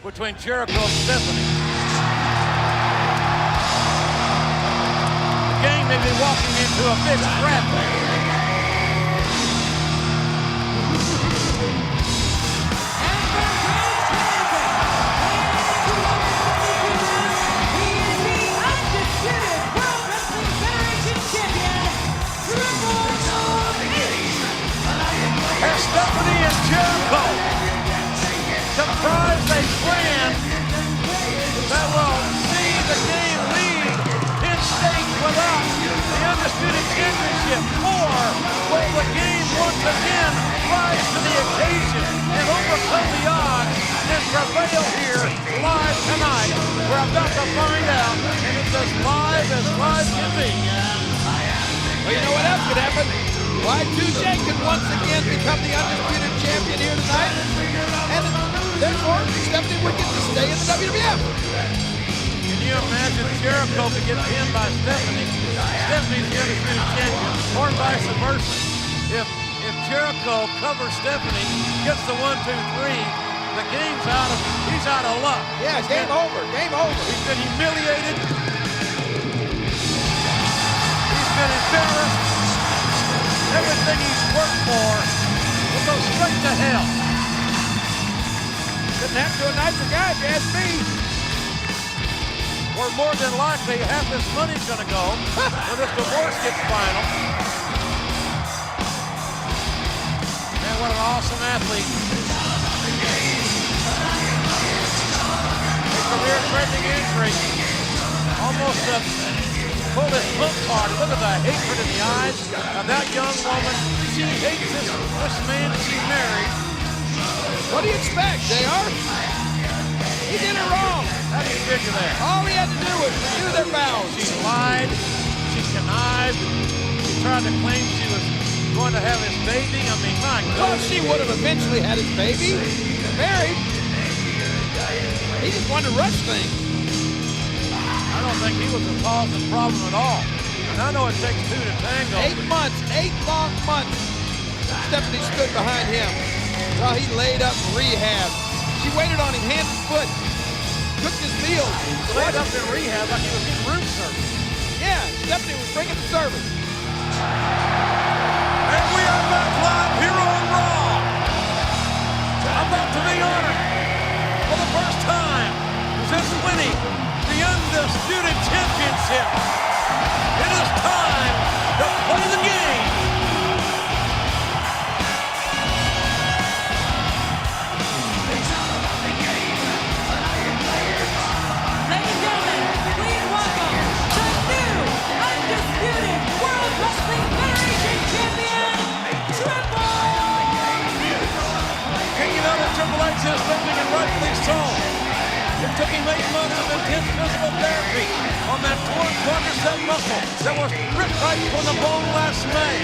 between Jericho and Stephanie. The game may be walking into a big trap there. Stephanie and Jericho comprise a plan that will see the game lead in state without the Undisputed Championship, or will the game once again rise to the occasion and overcome the odds and prevail here live tonight? We're about to find out, and it's as live can be. Well, you know what else could happen? Y2J could once again become the Undisputed Champion here tonight, and therefore Stephanie would get to stay in the WWF. Can you imagine Jericho could get pinned by Stephanie? Stephanie's the Undisputed Champion, or vice versa. If Jericho covers Stephanie, gets the 1, 2, 3, the game's he's out of luck. Yeah, game over. He's been humiliated. He's been embarrassed. Everything he's worked for will go straight to hell. Couldn't happen to a nicer guy, if you ask me. Or more than likely, half his money's going to go when this divorce gets final. Man, what an awesome athlete. A career-threatening injury. Almost pulled his hook card. Look at the hatred in the eyes of that young woman. She hates this man she married. What do you expect, JR? He did it wrong. How do you figure that? All he had to do was renew their vows. She lied. She connived. She tried to claim she was going to have his baby. I mean, my God. Well, she would have eventually had his baby. Married. He just wanted to rush things. I don't think he was the cause of the problem at all. And I know it takes two to tango. 8 months, 8 long months, Stephanie stood behind him while he laid up in rehab. She waited on him hand and foot, cooked his meals. Laid up in rehab like he was getting room service. Yeah, Stephanie was bringing the service. And we are back live here on Raw. About to be honored for the first time since winning the Undisputed Championship. It is time to play the game. Ladies and gentlemen, please welcome the new Undisputed World Wrestling Federation Champion, Triple H. And you know that Triple H is living, and rightfully so. It took him 8 months of intense physical therapy on that torn quadricep muscle that was ripped right from the bone last May.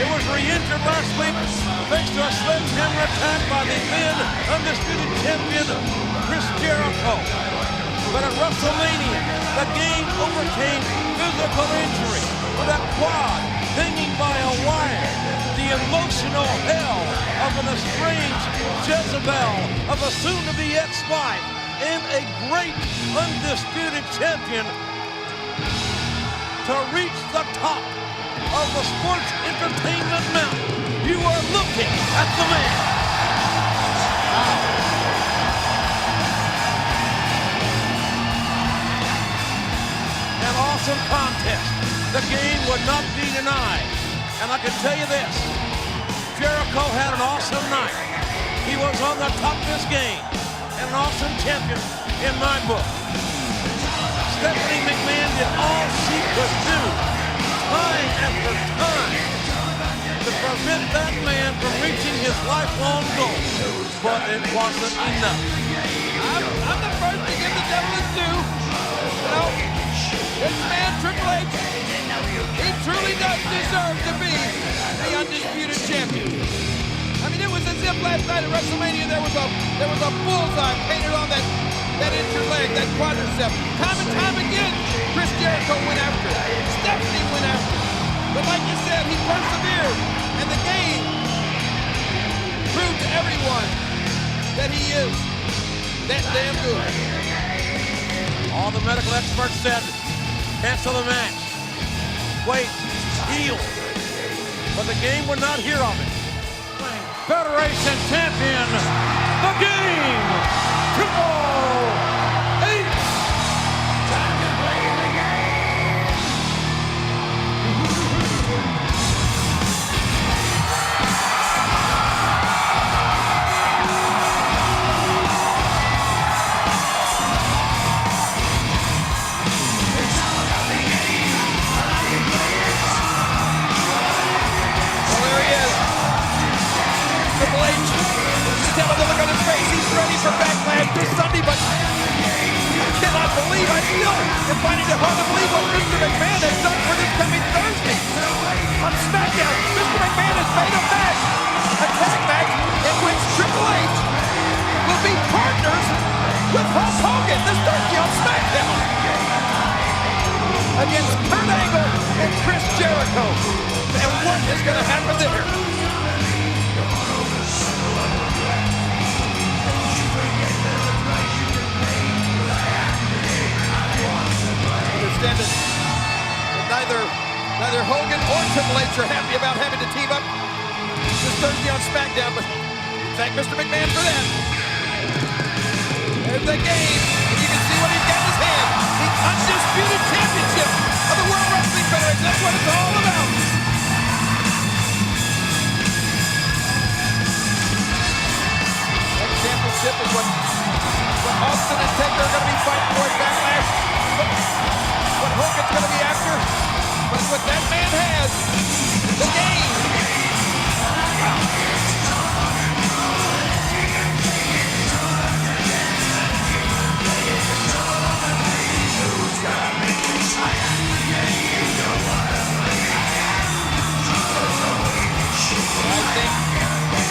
It was re-injured last week thanks to a sledgehammer attack by the then Undisputed Champion, Chris Jericho. But at WrestleMania, the game overcame physical injury with that quad hanging by a wire. The emotional hell of an estranged Jezebel of a soon-to-be ex-wife and a great undisputed champion to reach the top of the sports entertainment mountain. You are looking at the man. Wow. An awesome contest. The game would not be denied. And I can tell you this, Jericho had an awesome night. He was on the top of his game. And an awesome champion in my book. Stephanie McMahon did all she could do, time after time, to prevent that man from reaching his lifelong goal. But it wasn't enough. I'm the first to give the devil his due. You know, this man, Triple H, he truly does deserve to be the Undisputed Champion. I mean, it was as if last night at WrestleMania there was a bullseye painted on that injured leg, that quadricep. Time and time again, Chris Jericho went after it. Stephanie went after it. But like you said, he persevered, and the game proved to everyone that he is that damn good. All the medical experts said, cancel the match. Wait, heal. But the game would not hear of it. Federation champion, the game, Triple H. Time to play the game. Well, there he is. Triple H. Just have a look on his face. He's ready for Backlash this Sunday, but I cannot believe, I still am finding it hard to believe what Mr. McMahon has done for this coming Thursday. On SmackDown, Mr. McMahon has made a match, a tag match, in which Triple H will be partners with Hulk Hogan this Thursday on SmackDown against Kurt Angle and Chris Jericho. And what is going to happen there? Understand that neither Hogan or Triple H are happy about having to team up this Thursday on SmackDown, but thank Mr. McMahon for that. There's the game, and you can see what he's got in his hand. The undisputed championship of the World Wrestling Federation. That's what it's all about. That championship is what Austin and Taker are going to be fighting for at Backlash. What Hogan's going to be after, but what that man has, the game.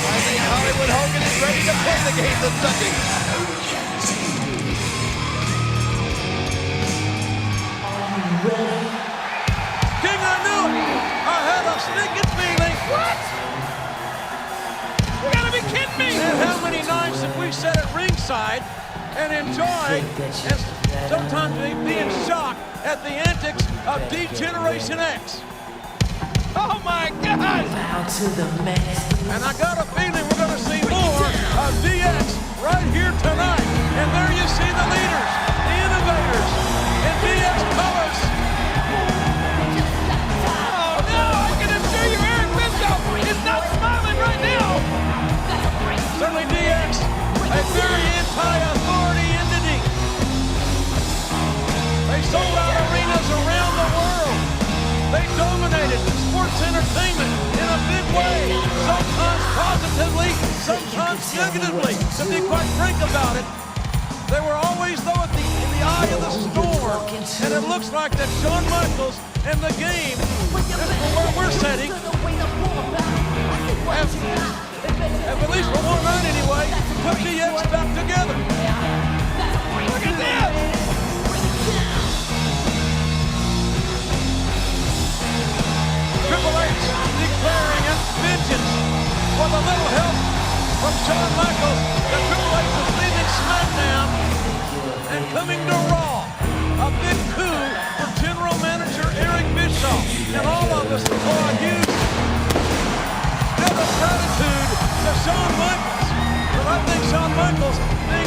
I think Hollywood Hogan is ready to play the game this Sunday. King, I knew it. I had a sneaking feeling. What? You gotta be kidding me! And how many nights have we sat at ringside and enjoyed and sometimes being shocked at the antics of D-Generation X? Oh my God! And I got a feeling we're going to see more of DX right here tonight. And there you see the leaders, the innovators, and DX colors. Oh no, I can assure you Eric Bischoff is not smiling right now. Certainly DX, a very anti-authority entity. They sold out arenas around the world. They dominated sports entertainment in a big way, sometimes positively, sometimes negatively. To be quite frank about it, they were always, though, in the eye of the storm. And it looks like that Shawn Michaels and the game, where we're sitting, have at least for one night anyway, put DX back together. Look at this! Triple H declaring vengeance with a little help from Shawn Michaels. The Triple H is leaving SmackDown and coming to Raw. A big coup for General Manager Eric Bischoff. And all of us owe a huge debt of gratitude to Shawn Michaels. But I think Shawn Michaels, being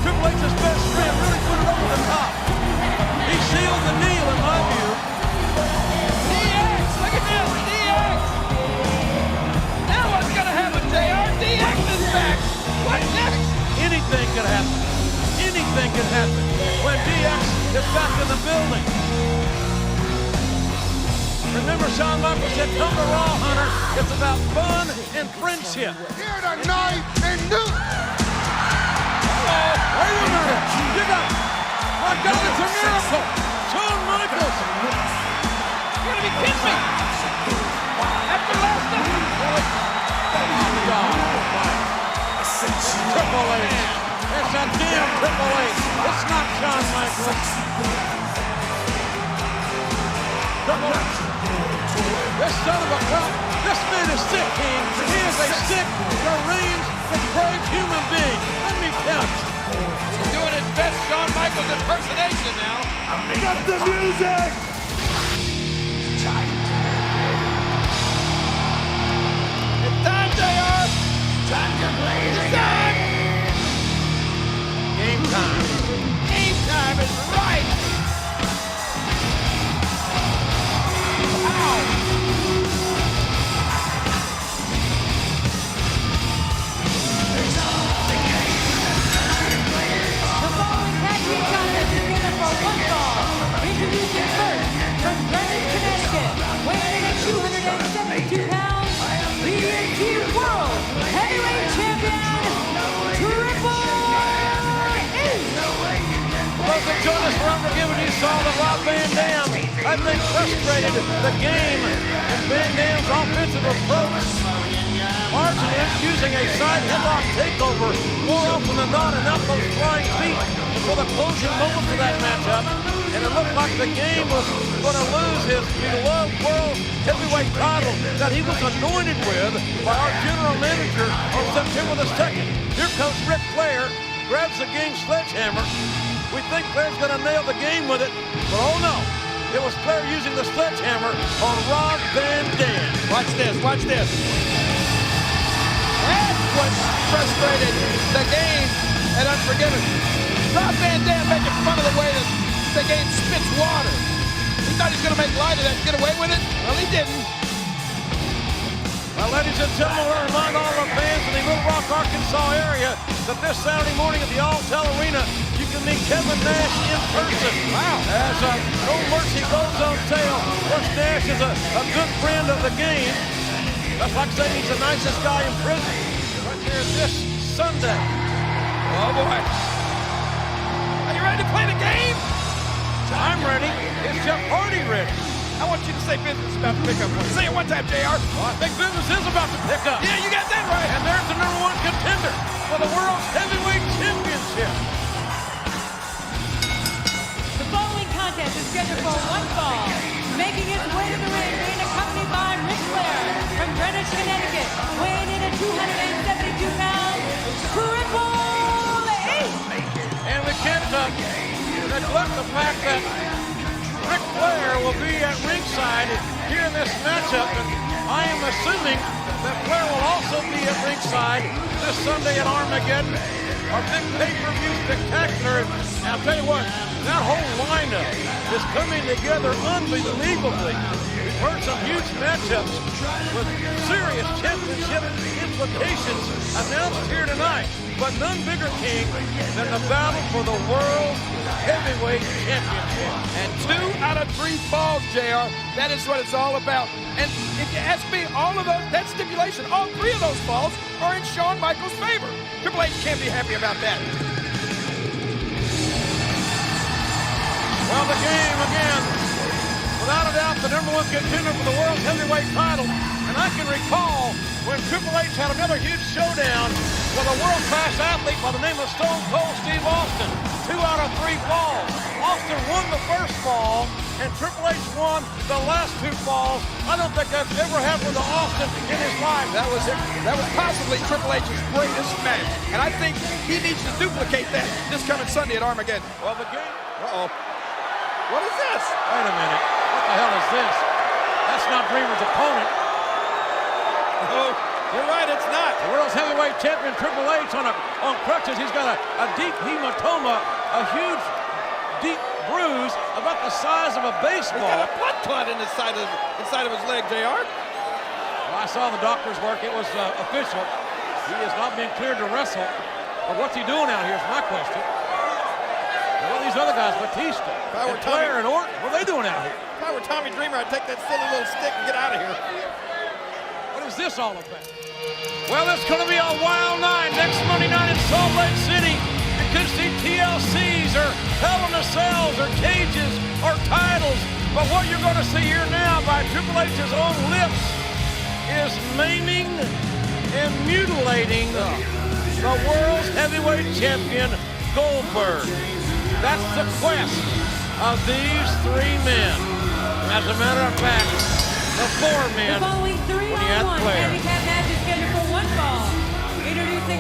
Triple H's best friend, really put it over the top. He sealed the deal, in my view. Look at this, DX! Now what's gonna happen, JR? DX is back! What next? Anything could happen. Anything could happen when DX is back in the building. Remember, Shawn Michaels said, come to Raw, Hunter. It's about fun and friendship. Here tonight in New... Wait a minute. You got... My God, it's a miracle. Shawn Michaels. You gotta be kidding me! After last night! Oh, God. Triple H. It's a damn Triple H. It's not Shawn Michaels. Triple H. This son of a crop. This man is sick, King. He is a sick, deranged a brave human being. Let me tell you. He's doing his best Shawn Michaels impersonation now. Got the music! It's time, JR. Time to play the It's time. game time. Game time is right. The following tag team contest is given for one fall. Introducing first, from Greenwich, Connecticut, weighing in at 272 pounds, the ENT World Heavyweight Champion, Triple H. Those that joined us for Unforgiven, you saw the Rob Van Dam. I think frustrated the game in Van Dam's offensive approach. Marginally using a side headlock takeover more often than not, and not those flying feet for the closing moments of that matchup. And it looked like the game was going to lose his beloved world heavyweight title that he was anointed with by our general manager on September the 2nd. Here comes Ric Flair, grabs the game sledgehammer. We think Flair's going to nail the game with it, but oh no. It was Flair using the sledgehammer on Rob Van Dam. Watch this, watch this. That's what frustrated the game at Unforgiven. Rob Van Dam making fun of the way that the game spits water. He thought he was going to make light of that and get away with it. Well, he didn't. Well, ladies and gentlemen, I remind all our fans in the Little Rock, Arkansas area that this Saturday morning at the Alltel Arena, you can meet Kevin Nash in person. Wow. As No Mercy goes on sale. Coach Nash is a good friend of the game. That's like saying he's the nicest guy in prison. Right here this Sunday. Oh, boy. Are you ready to play the game? I'm ready. Is Jeff Hardy ready? I want you to say business is about to pick up. Say it one time, JR. Well, I think business is about to pick up. Yeah, you got that right. And there's the #1 contender for the World's Heavyweight Championship. The following contest is scheduled for one fall. Making his way to the ring, being accompanied by Ric Flair from Greenwich, Connecticut, weighing in at 272 pounds, Triple H. And we can't neglect the fact that Ric Flair will be at ringside here in this matchup, and I am assuming that Flair will also be at ringside this Sunday at Armageddon, our big pay-per-view spectacular. And I'll tell you what, that whole lineup is coming together unbelievably. We've heard some huge matchups with serious championship implications announced here tonight, but none bigger, King, than the battle for the World Heavyweight Championship. And 2 out of 3 falls, JR. That is what it's all about. And if you ask me, all of those, that stipulation, all 3 of those falls are in Shawn Michaels' favor. Triple H can't be happy about that. Well, the game again, without a doubt, the #1 contender for the World Heavyweight title. And I can recall when Triple H had another huge showdown with a world-class athlete by the name of Stone Cold Steve Austin. 2 out of 3 falls. Austin won the first fall, and Triple H won the last 2 falls. I don't think that's ever happened to Austin in his life. That was possibly Triple H's greatest match. And I think he needs to duplicate that this coming Sunday at Armageddon. Well, the game... Uh-oh. What is this? Wait a minute. What the hell is this? That's not Dreamer's opponent. Oh, you're right, it's not. The World's Heavyweight Champion Triple H on crutches. He's got a deep hematoma, a huge, deep bruise about the size of a He's baseball. got a putt-putt inside of his leg, JR. Well, I saw the doctor's work. It was official. He has not been cleared to wrestle. But what's he doing out here is my question. And what are these other guys, Batista, and Flair, and Orton, what are they doing out here? If I were Tommy Dreamer, I'd take that silly little stick and get out of here. What is this all about? Well, it's going to be a wild night next Monday night in Salt Lake City. You could see TLCs or Hell in a Cells or cages or titles. But what you're going to see here now by Triple H's own lips is maiming and mutilating the world's heavyweight champion, Goldberg. That's the quest of these 3 men. As a matter of fact, the 4 men. The following 3-on-1 handicap match is scheduled for one fall. Introducing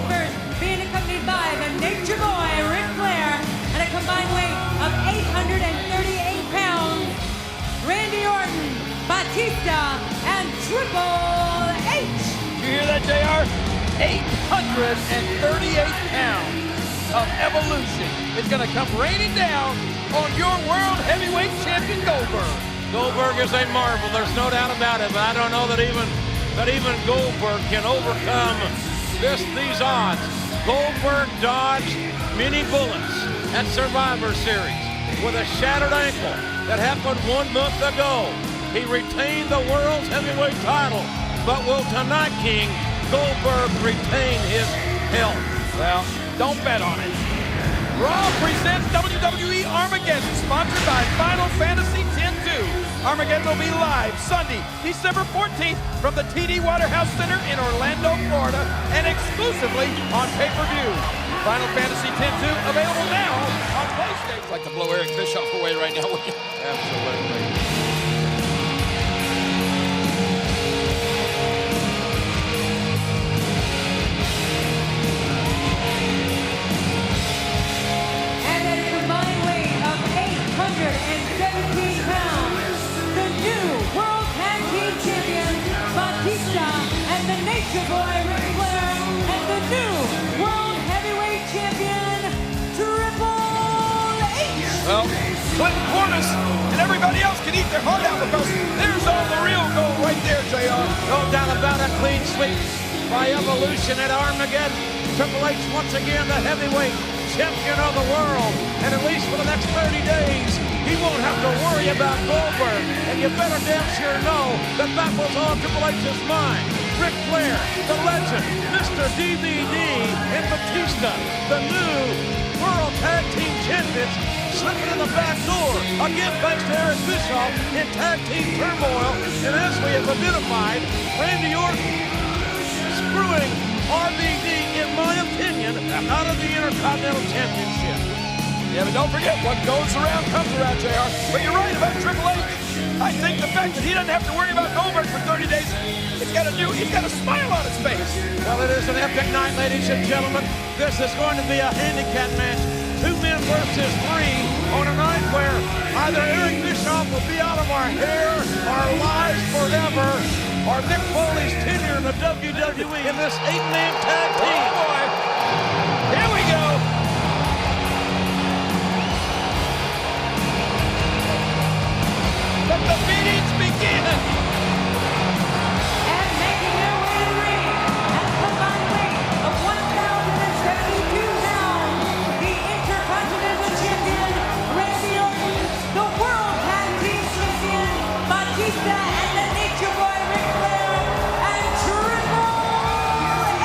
Batista, and Triple H. You hear that, JR? 838 pounds of evolution is going to come raining down on your World Heavyweight Champion Goldberg. Goldberg is a marvel, there's no doubt about it, but I don't know that even Goldberg can overcome these odds. Goldberg dodged many bullets at Survivor Series with a shattered ankle that happened 1 month ago. He retained the World's Heavyweight title, but will tonight, King, Goldberg retain his health? Well, don't bet on it. Raw presents WWE Armageddon, sponsored by Final Fantasy X-2. Armageddon will be live Sunday, December 14th from the TD Waterhouse Center in Orlando, Florida, and exclusively on pay-per-view. Final Fantasy X-2 available now on PlayStation. I'd like to blow Eric Bischoff away right now. Absolutely. And at a combined weight of 817 pounds, the new World Tag Team Champions, Batista and the Nature Boy, Ric Flair, and the new World Heavyweight Champion, Triple H. Well, Clinton Corliss and everybody else can eat their heart out because there's all the real gold right there, JR. No doubt about a clean sweep by Evolution at Armageddon. Triple H once again the heavyweight champion of the world. And at least for the next 30 days, he won't have to worry about Goldberg. And you better damn sure know that that was on Triple H's mind. Ric Flair, the legend, Mr. DVD, and Batista, the new World Tag Team Champions, slipping in the back door. Again, thanks to Eric Bischoff in tag team turmoil. And as we have identified, Randy Orton screwing RVD, in my opinion, out of the Intercontinental Championship. Yeah, but don't forget, what goes around comes around, JR. But you're right about Triple H. I think the fact that he doesn't have to worry about Goldberg for 30 days, he's got a smile on his face. Well, it is an epic night, ladies and gentlemen. This is going to be a handicap match. 2 men versus 3 on a night where either Eric Bischoff will be out of our hair, our lives forever, or Mick Foley's tenure in the WWE in this 8-man tag team. Oh, boy. Here we go. Let the meetings begin. And making their way to the ring at a combined weight of 1,072 pounds, the Intercontinental Champion, Randy Orton, the World Tag Team Champion, Batista, and the Nature Boy, Ric Flair, and Triple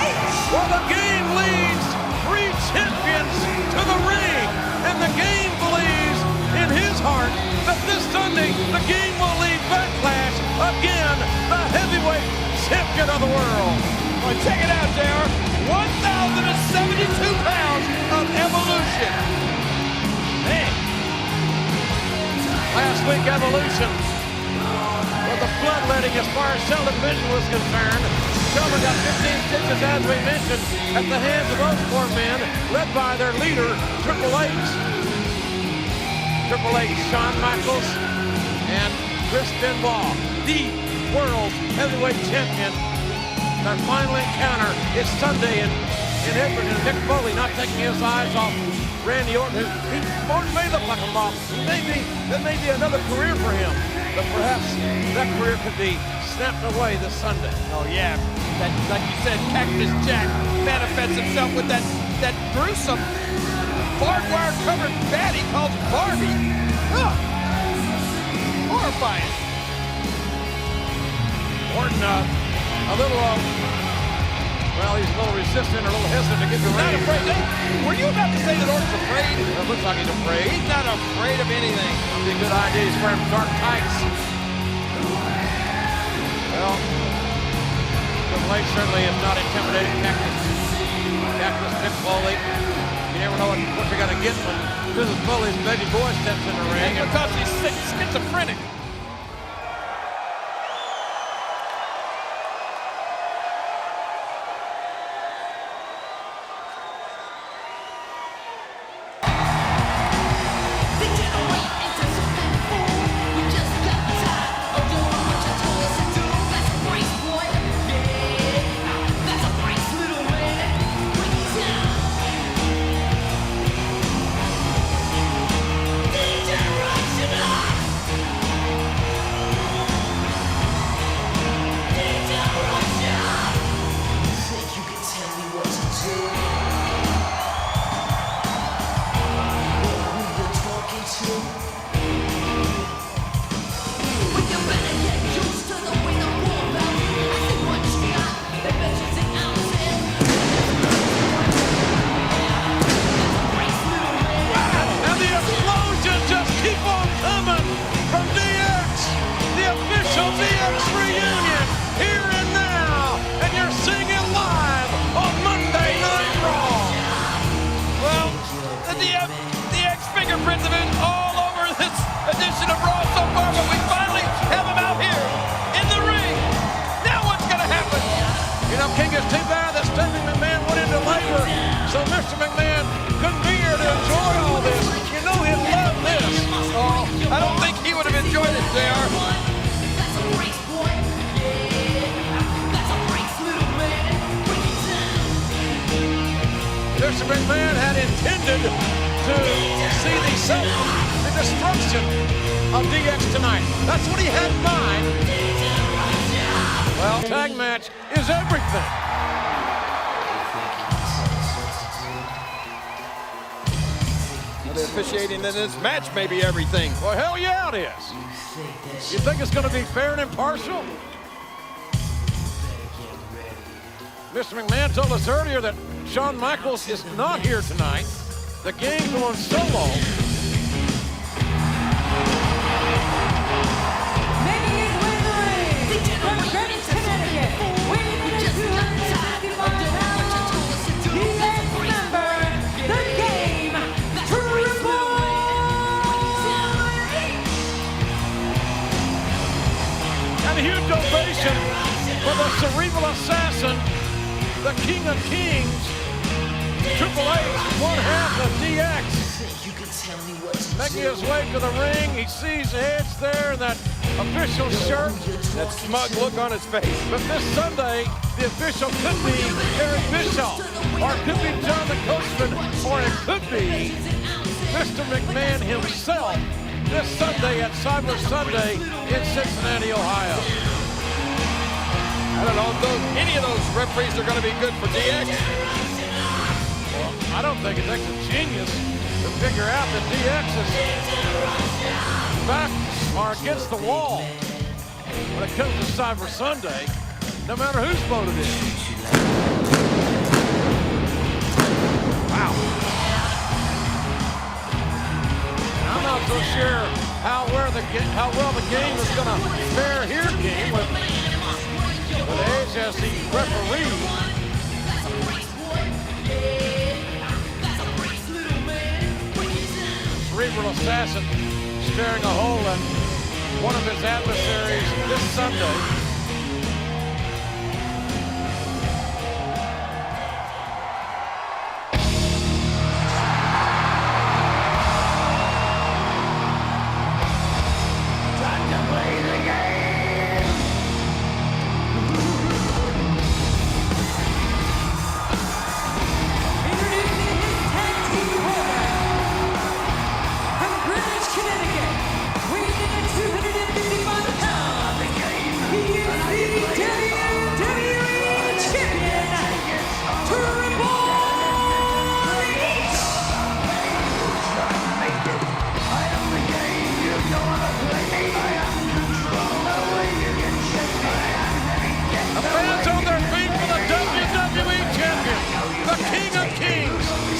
H. Well, the game leads 3 champions to the ring, and the game believes in his heart that this Sunday the game will lead Backlash again, the heavyweight champion of the world. Well, check it out, JR. 1,072 pounds of evolution. Man. Last week, Evolution was the bloodletting as far as Sheldon Vision was concerned. Sheldon got 15 stitches, as we mentioned, at the hands of those 4 men, led by their leader, Triple H. Triple H, Shawn Michaels, and Chris Benoit, the world heavyweight champion. Their final encounter is Sunday in Edmonton. Mick Foley not taking his eyes off Randy Orton. Orton may look like a mop. That may be another career for him, but perhaps that career could be snapped away this Sunday. Oh, yeah. That, like you said, Cactus Jack manifests himself with that gruesome barbed wire covered bat he calls Barbie. Ugh. Horrifying. Orton, a little, well, he's a little resistant, or a little hesitant to get the Not ring. afraid. Were you about to say that Orton's afraid? It looks like he's afraid. He's not afraid of anything. It'd be a good idea. He's wearing dark tights. Well, Triple H certainly is not intimidating Cactus Mick Foley. You never know what you're going to get when Mrs. Foley's baby boy steps in the ring. And because he's schizophrenic. Mr. McMahon had intended to see the destruction of DX tonight. That's what he had in mind. Well, tag match is everything. The officiating in this match may be everything. Well, hell yeah it is. You think it's going to be fair and impartial? Mr. McMahon told us earlier that Shawn Michaels is not here tonight. The game going solo. Making his way to the ring from Greenwich, Connecticut, weighing in at 265 pounds, DX member, the Game, Triple H. And a huge ovation for the cerebral assassin, the King of Kings, Triple H, one half of DX. Making his way to the ring, he sees Edge there in that official shirt. That smug look on his face. But this Sunday, the official could be Eric Bischoff, or it could be John the Coachman, or it could be Mr. McMahon himself this Sunday at Cyber Sunday in Cincinnati, Ohio. I don't know if any of those referees are going to be good for DX. Well, I don't think it takes a genius to figure out that DX is back or against the wall when it comes to Cyber Sunday, no matter who's voted in. Wow. I'm not so sure how well the game is going to fare here, King, with Edge as the referee. Cerebral assassin staring a hole in one of his adversaries this Sunday.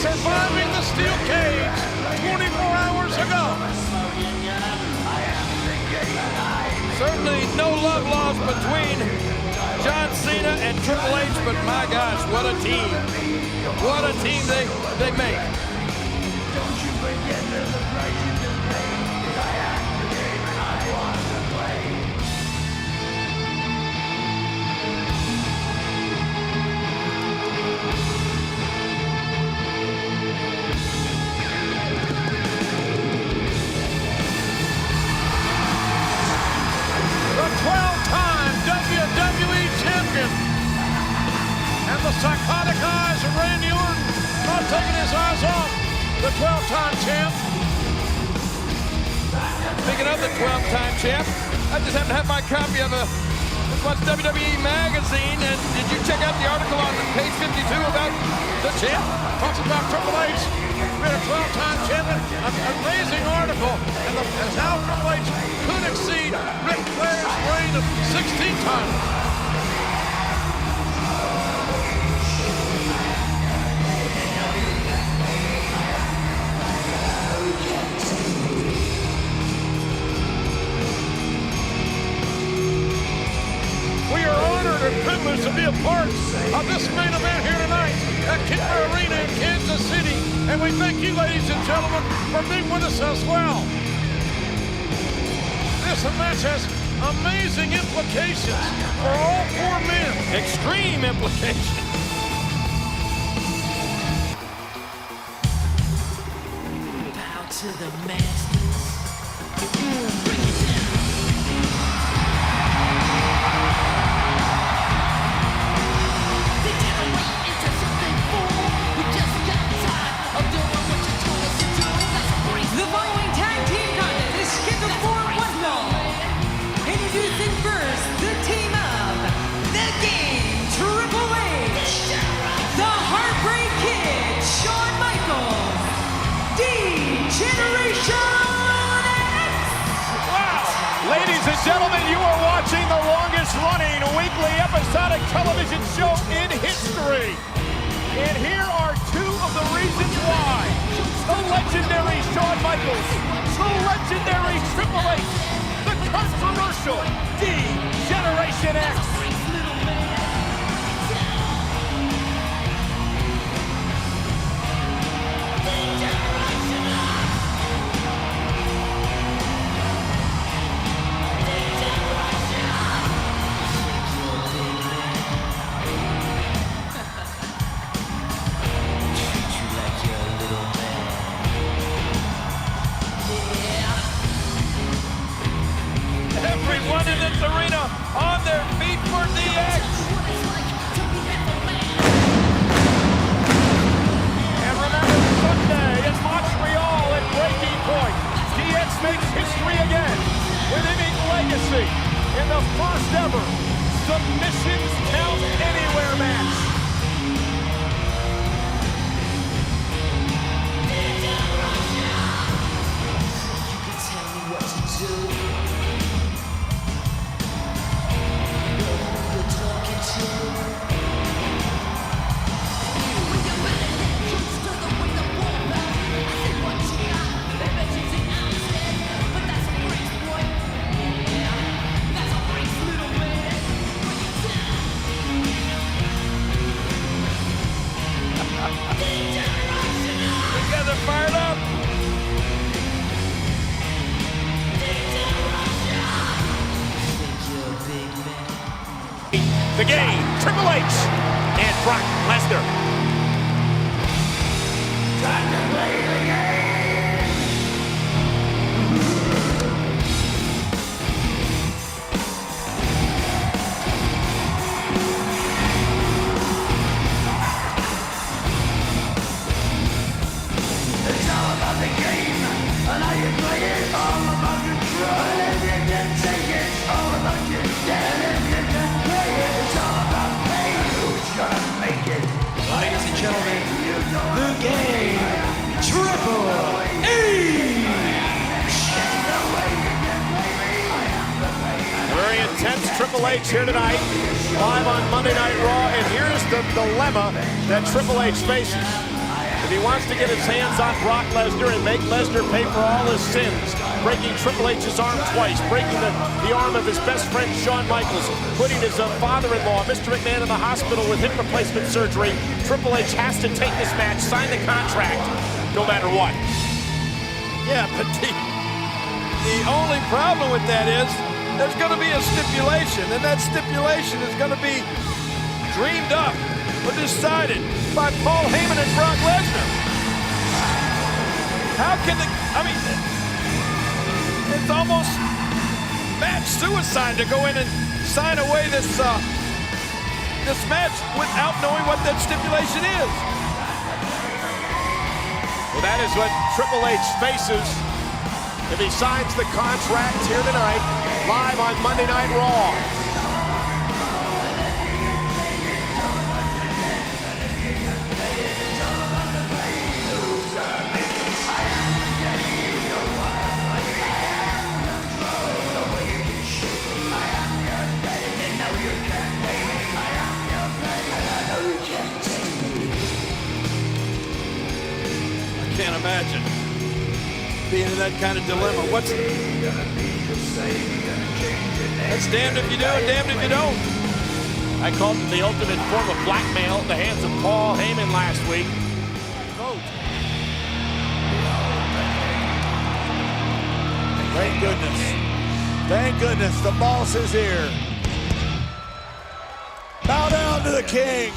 Surviving the steel cage 24 hours ago. Certainly no love lost between John Cena and Triple H, but my gosh, what a team. What a team they make. The psychotic eyes of Randy Orton, not taking his eyes off the 12-time champ. Speaking of the 12-time champ, I just happen to have my copy of this month's WWE magazine, and did you check out the article on page 52 about the champ? Talks about Triple H being a 12-time champion. An amazing article, and how Triple H could exceed Ric Flair's reign of 16 times. And privileged to be a part of this main event here tonight at Kicker Arena in Kansas City. And we thank you, ladies and gentlemen, for being with us as well. This match has amazing implications for all four men. Extreme implications. Bow to the masters. Bring it down. They generate into something full. We just got gentlemen, you are watching the longest-running weekly episodic television show in history. And here are two of the reasons why. The legendary Shawn Michaels, the legendary Triple H, the controversial D-Generation X. Everyone in this arena on their feet for DX. And remember, Sunday in Montreal at Breaking Point, DX makes history again, winning legacy in the first ever Submissions Count Anywhere match. You guys are fired up. The Game, Triple H and Brock Lesnar. It's all about the game, and how you play it. All about control, and if you can take it. All about your dead, if you can play it. It's all about pain. Who's gonna make it? Ladies and gentlemen, the Game, Triple H. Very intense Triple H here tonight, live on Monday Night Raw, and here's the dilemma that Triple H faces. If he wants to get his hands on Brock Lesnar and make Lesnar pay for all his sins, breaking Triple H's arm twice, breaking the arm of his best friend Shawn Michaels, putting his father-in-law, Mr. McMahon, in the hospital with hip replacement surgery, Triple H has to take this match, sign the contract, no matter what. Yeah, but the only problem with that is there's going to be a stipulation, and that stipulation is going to be dreamed up or decided by Paul Heyman and Brock Lesnar. How can it's almost match suicide to go in and sign away this match without knowing what that stipulation is. Well, that is what Triple H faces if he signs the contract here tonight, live on Monday Night Raw. I can't imagine being in that kind of dilemma. That's damned if you do and damned if you don't. I called it the ultimate form of blackmail at the hands of Paul Heyman last week. Thank goodness. Thank goodness the boss is here. Bow down to the king.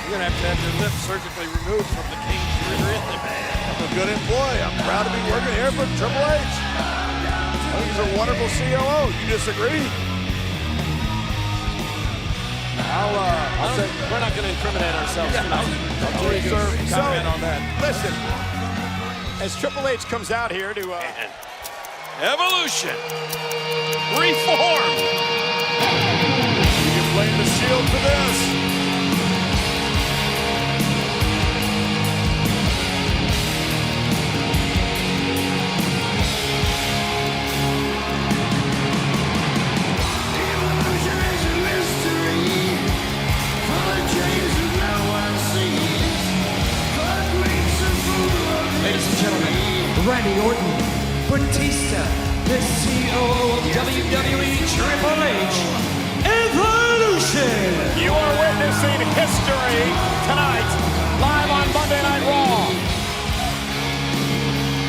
You're going to have your lips surgically removed from the king's rear end. I'm a good employee. I'm proud to be working here for Triple H. I think he's a wonderful COO. You disagree? I'll say We're not going to incriminate ourselves tonight. I'll reserve comment on that. Listen, as Triple H comes out here to Evolution. Reform. You can blame the Shield for this. Randy Orton, Batista, the COO of WWE, Triple H, Evolution. You are witnessing history tonight, live on Monday Night Raw.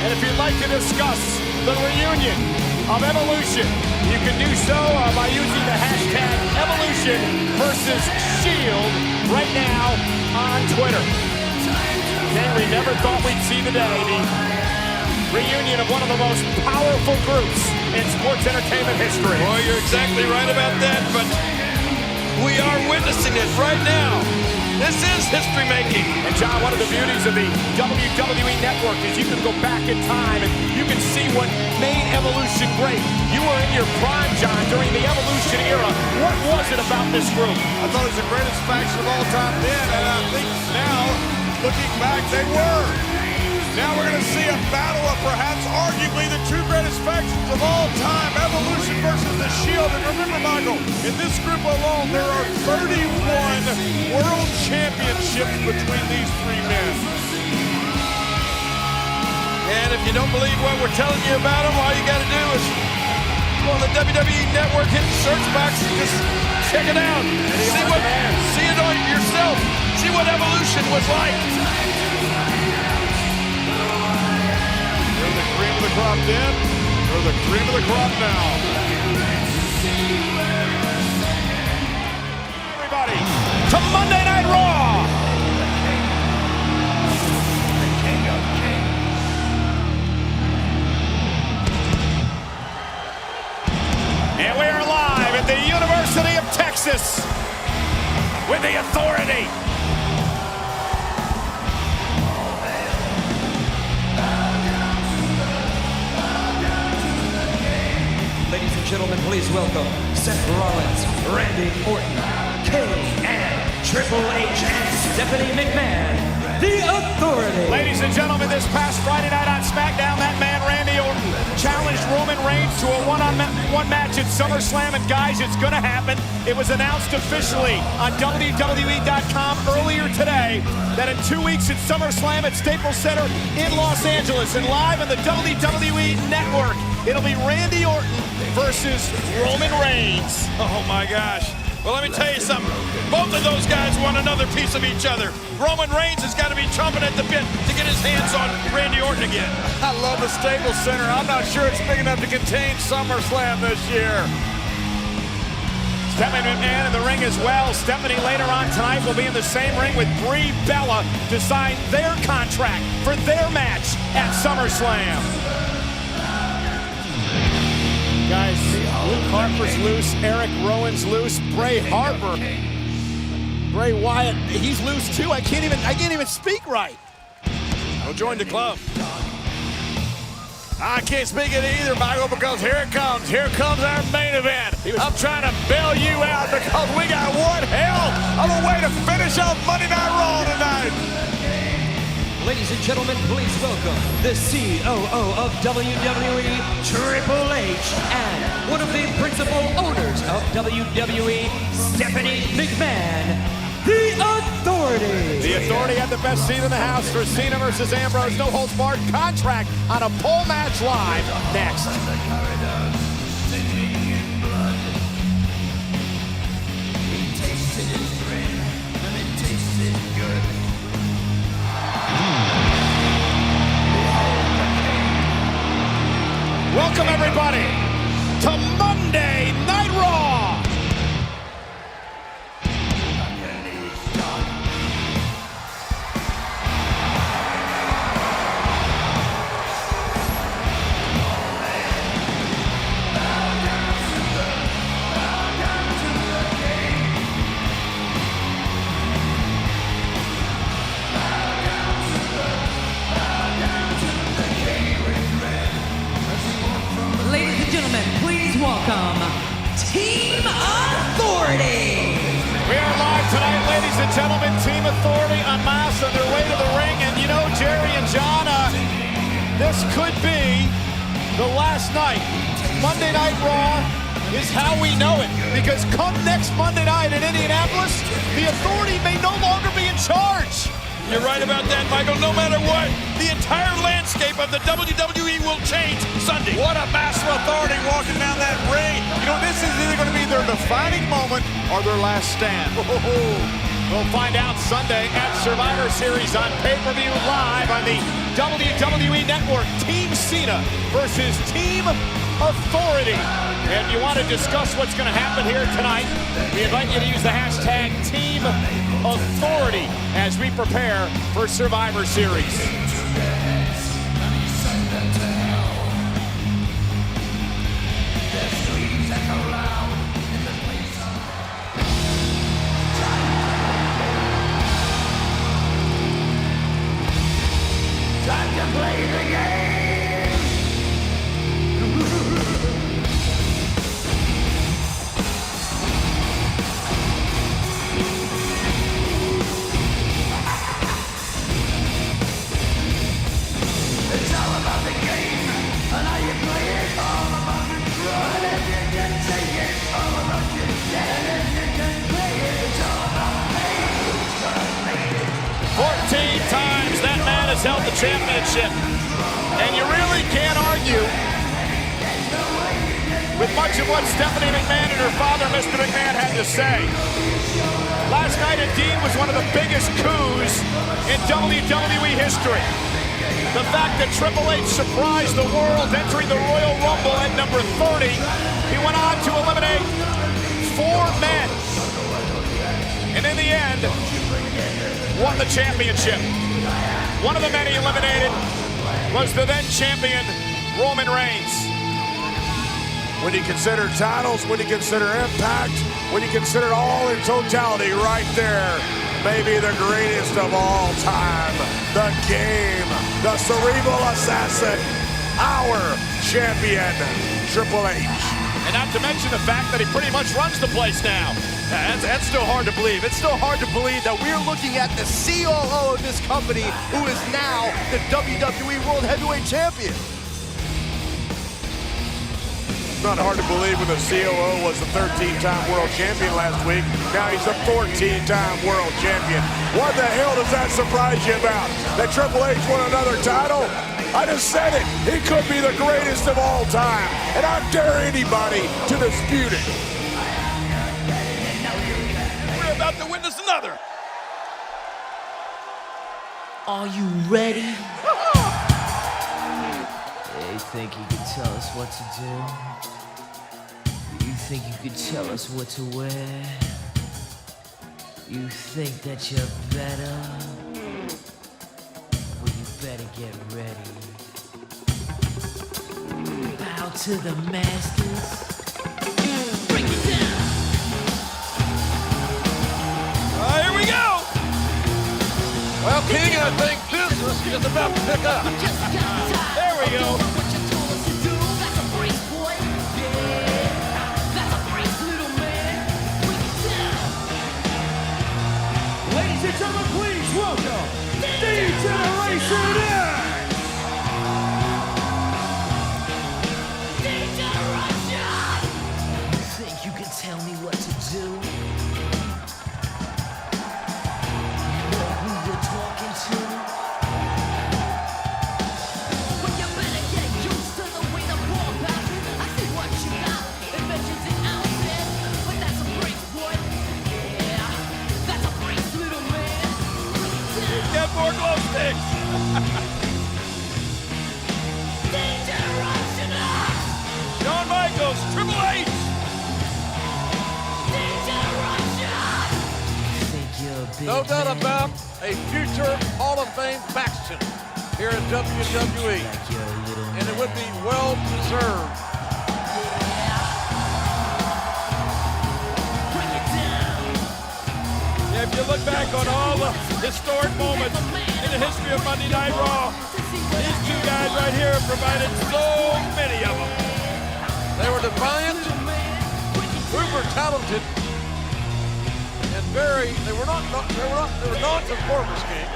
And if you'd like to discuss the reunion of Evolution, you can do so by using the hashtag Evolution versus Shield right now on Twitter. And we never thought we'd see the day, the reunion of one of the most powerful groups in sports entertainment history. Boy, you're exactly right about that, but we are witnessing it right now. This is history making. And John, one of the beauties of the WWE Network is you can go back in time and you can see what made Evolution great. You were in your prime, John, during the Evolution era. What was it about this group? I thought it was the greatest faction of all time then, and I think now, looking back, they were. Now we're going to see a battle of perhaps arguably the two greatest factions of all time, Evolution versus the Shield. And remember, Michael, in this group alone, there are 31 world championships between these three men. And if you don't believe what we're telling you about them, all you got to do is go on the WWE Network, hit the search box, and just check it out. See it on yourself. See what Evolution was like. They're the cream of the crop then. They're the cream of the crop now. Everybody, to Monday Night Raw. And we are live at the University of Texas with the Authority. Ladies and gentlemen, please welcome Seth Rollins, Randy Orton, Kane, and Triple H and Stephanie McMahon, the Authority. Ladies and gentlemen, this past Friday night on SmackDown, that man Randy Orton challenged Roman Reigns to a one-on-one match at SummerSlam, and guys, it's gonna happen. It was announced officially on WWE.com earlier today that in 2 weeks at SummerSlam at Staples Center in Los Angeles, and live on the WWE Network, it'll be Randy Orton versus Roman Reigns. Oh my gosh. Well, let me tell you something. Both of those guys want another piece of each other. Roman Reigns has got to be chomping at the bit to get his hands on Randy Orton again. I love the Staples Center. I'm not sure it's big enough to contain SummerSlam this year. Stephanie McMahon in the ring as well. Stephanie later on tonight will be in the same ring with Brie Bella to sign their contract for their match at SummerSlam. Guys, Luke Harper's loose, Eric Rowan's loose, Bray Harper, Bray Wyatt, he's loose too. I can't even speak right. Go join the club. I can't speak it either, Michael, because here it comes. Here comes our main event. I'm trying to bail you out because we got one hell of a way to finish off Monday Night Raw tonight. Ladies and gentlemen, please welcome the COO of WWE, Triple H, and one of the principal owners of WWE, Stephanie McMahon, the Authority. The Authority had the best seat in the house for Cena versus Ambrose. No holds barred contract on a pole match live next. Welcome, everybody, to Monday Night Raw. Ladies and gentlemen, please welcome Team Authority. We are live tonight, ladies and gentlemen. Team Authority en masse on their way to the ring. And you know, Jerry and John, this could be the last night. Monday Night Raw is how we know it. Because come next Monday night in Indianapolis, the Authority may no longer be in charge. You're right about that, Michael. No matter what, the the entire landscape of the WWE will change Sunday. What a massive authority walking down that ring. You know, this is either going to be their defining moment or their last stand. We'll find out Sunday at Survivor Series on pay-per-view live on the WWE Network. Team Cena versus Team Authority. And if you want to discuss what's going to happen here tonight, we invite you to use the hashtag Team Authority as we prepare for Survivor Series. Time to play the game. It's all about the game and how you play it. All about control. And if you can take it, all about your debt. And if you can play it, it's all about pain. Who's gonna make it? 14 times that man has held the championship. And you really can't argue with much of what Stephanie McMahon and her father, Mr. McMahon, had to say. Last night indeed was one of the biggest coups in WWE history. The fact that Triple H surprised the world entering the Royal Rumble at number 30. He went on to eliminate 4 men. And in the end, won the championship. One of the men he eliminated was the then champion, Roman Reigns. When you consider titles, when you consider impact, when you consider all in totality right there, maybe the greatest of all time, the game, the cerebral assassin, our champion, Triple H. And not to mention the fact that he pretty much runs the place now. That's still hard to believe. It's still hard to believe that we're looking at the COO of this company, who is now the WWE World Heavyweight Champion. It's not hard to believe when the COO was the 13-time world champion last week. Now he's the 14-time world champion. What the hell does that surprise you about? That Triple H won another title? I just said it. He could be the greatest of all time. And I dare anybody to dispute it. We're about to witness another. Are you ready? You think you can tell us what to do? You think you can tell us what to wear? You think that you're better? Well, you better get ready. Bow to the masters. Break it down. Here we go. Well, King, I think business is about to pick up. There we go. Ladies and gentlemen, please welcome D-Generation X! You think you can tell me what to do? You know who you're talking to? Well, you better get used to the way the ball bounces. I see what you got. Inventions and outfit. But that's a break, boy. Yeah, that's a break, little man. Get more glow sticks. Generation X! Shawn Michaels, Triple H. No doubt about a future Hall of Fame faction here at WWE. And it would be well deserved. Yeah, if you look back on all the historic moments in the history of Monday Night Raw, these two guys right here provided so many of them. They were defiant, uber talented, and they were non-conformist, King.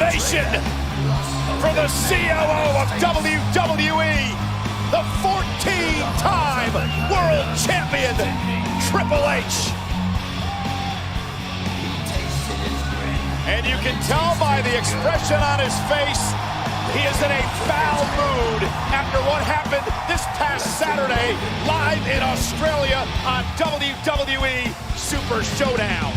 ovation for the COO of WWE, the 14-time world champion, Triple H. And you can tell by the expression on his face, he is in a foul mood after what happened this past Saturday live in Australia on WWE Super Showdown.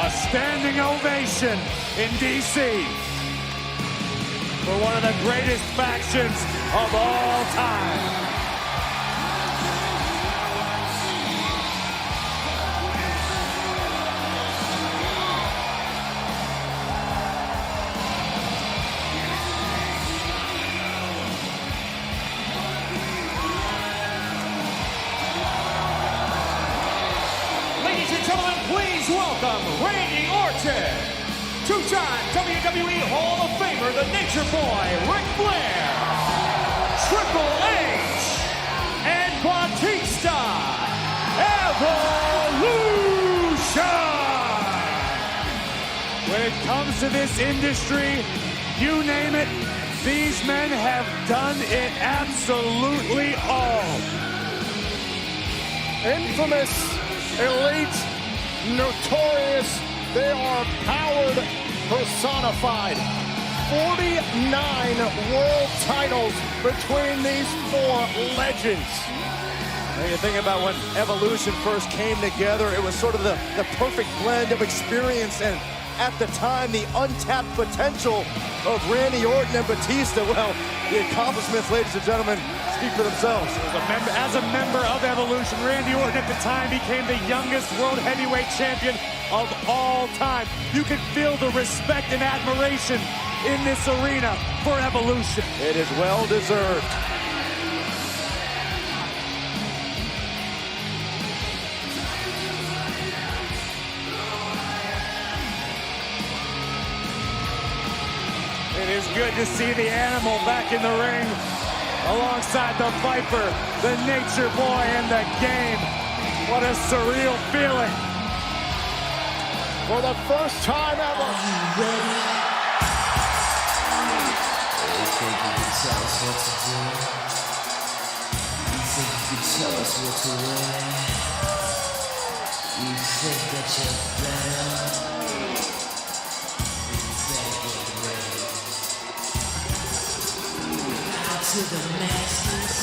A standing ovation in DC for one of the greatest factions of all time. Ladies and gentlemen, please welcome Randy Orton, two-time WWE Hall of Famer, the Nature Boy, Ric Flair, Triple H, and Batista, Evolution! When it comes to this industry, you name it, these men have done it absolutely all. Infamous, elite, notorious, they are powered personified. 49 world titles between these four legends. When you think about when Evolution first came together, it was sort of the perfect blend of experience and, at the time, the untapped potential of Randy Orton and Batista. Well, the accomplishments, ladies and gentlemen, speak for themselves. As a member of Evolution, Randy Orton at the time became the youngest world heavyweight champion of all time. You can feel the respect and admiration in this arena for Evolution. It is well deserved. It is good to see the animal back in the ring alongside the Viper, the Nature Boy, and the Game. What a surreal feeling. For the first time ever. You think you can tell us what to do? You think you can tell us what to wear? You think that you're better? To the masters.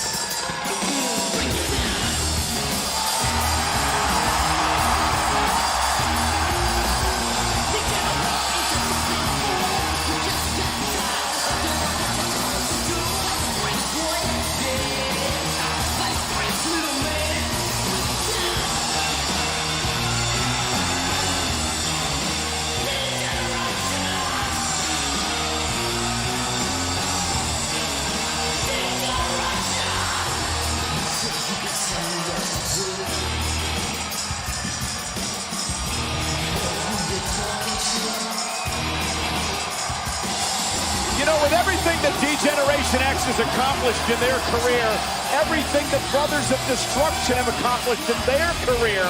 You know, with everything that D-Generation X has accomplished in their career, everything that Brothers of Destruction have accomplished in their career,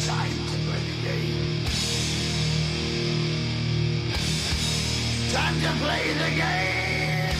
Time to play the game. Time to play the game.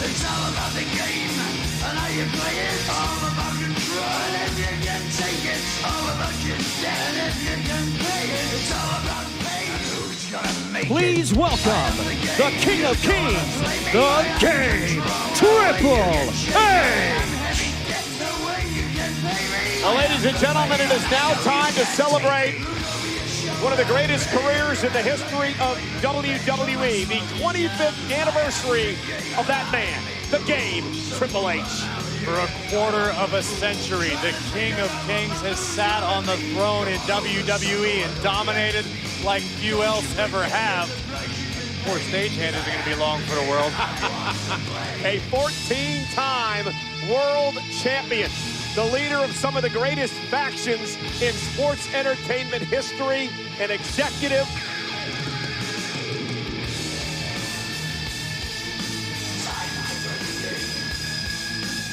It's all about the game and how you play it. All about control and if you can take it. All about your debt and if you can pay it. It's all about pain. Who's gonna make Please welcome the King of Kings, the Game, Triple H! well, ladies and gentlemen, it is now time to celebrate one of the greatest careers in the history of WWE, the 25th anniversary of that man, the Game, Triple H. For a quarter of a century, the King of Kings has sat on the throne in WWE and dominated like few else ever have. Poor stagehand isn't going to be long for the world. A 14-time world champion, the leader of some of the greatest factions in sports entertainment history, an executive.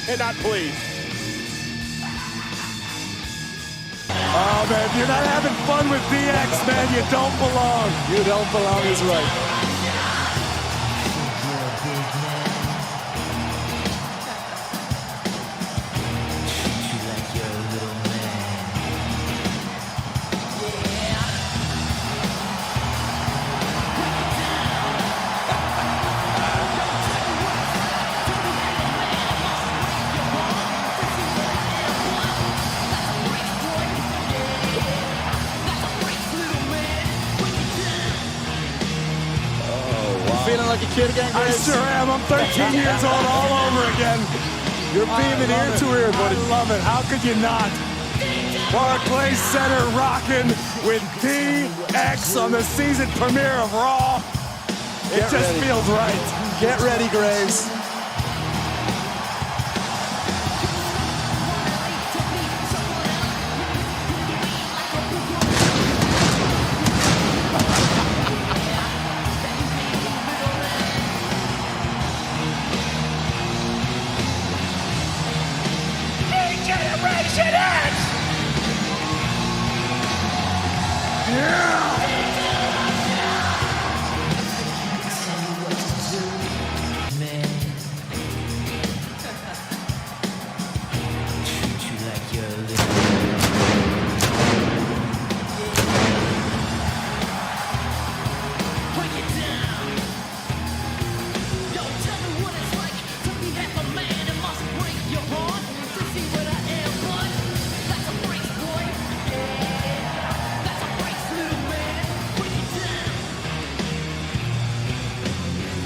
And not pleased. Oh, man, if you're not having fun with DX, man, you don't belong. You don't belong is right. Feeling like a kid again, I Graves? sure am. I'm 13 years old all over again. You're beaming ear to ear, buddy. I love it. How could you not? Barclays Center rocking with DX on the season premiere of Raw. It Get just ready. feels right. Get ready, Graves. Generation X!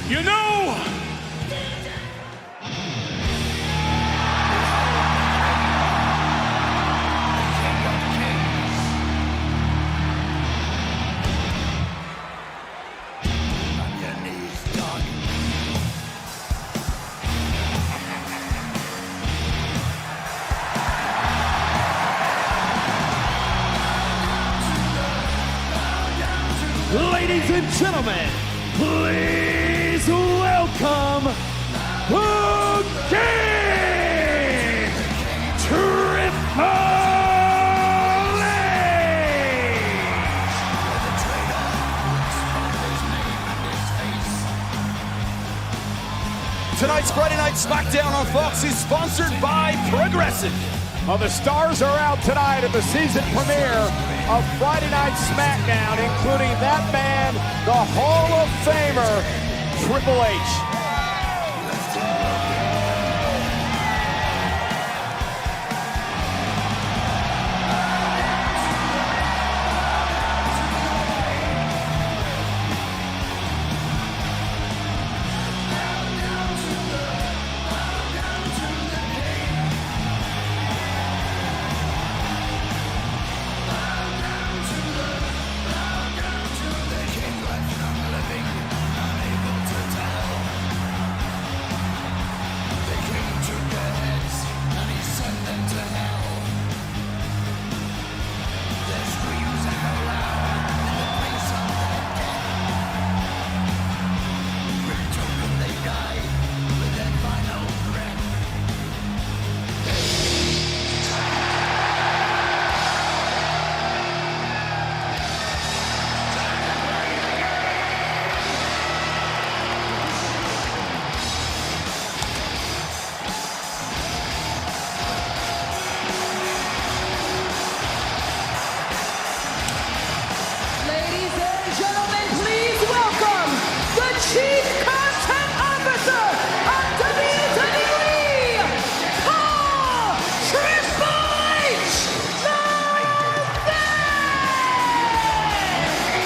You know, ladies and gentlemen, please welcome the King, Triple H! Tonight's Friday Night SmackDown on Fox is sponsored by Progressive. Well, the stars are out tonight at the season premiere of Friday Night SmackDown, including that man, the Hall of Famer, Triple H.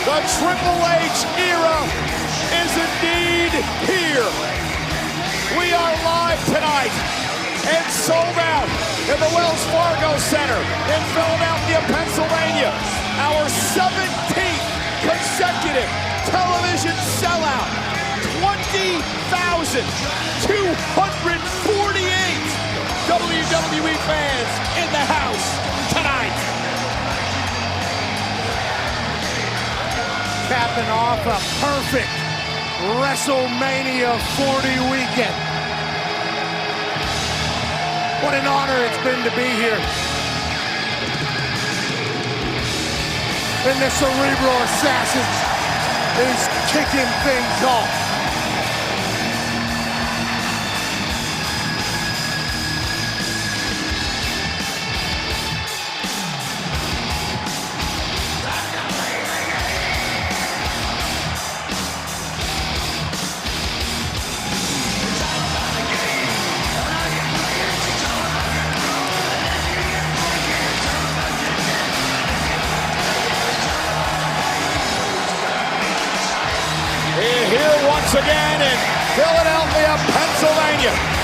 The Triple H era is indeed here. We are live tonight and sold out in the Wells Fargo Center in Philadelphia, Pennsylvania. Our 17th consecutive television sellout. 20,248 WWE fans in the house tonight. Capping off a perfect WrestleMania 40 weekend. What an honor it's been to be here. And the Cerebral Assassin is kicking things off. Here once again in Philadelphia, Pennsylvania.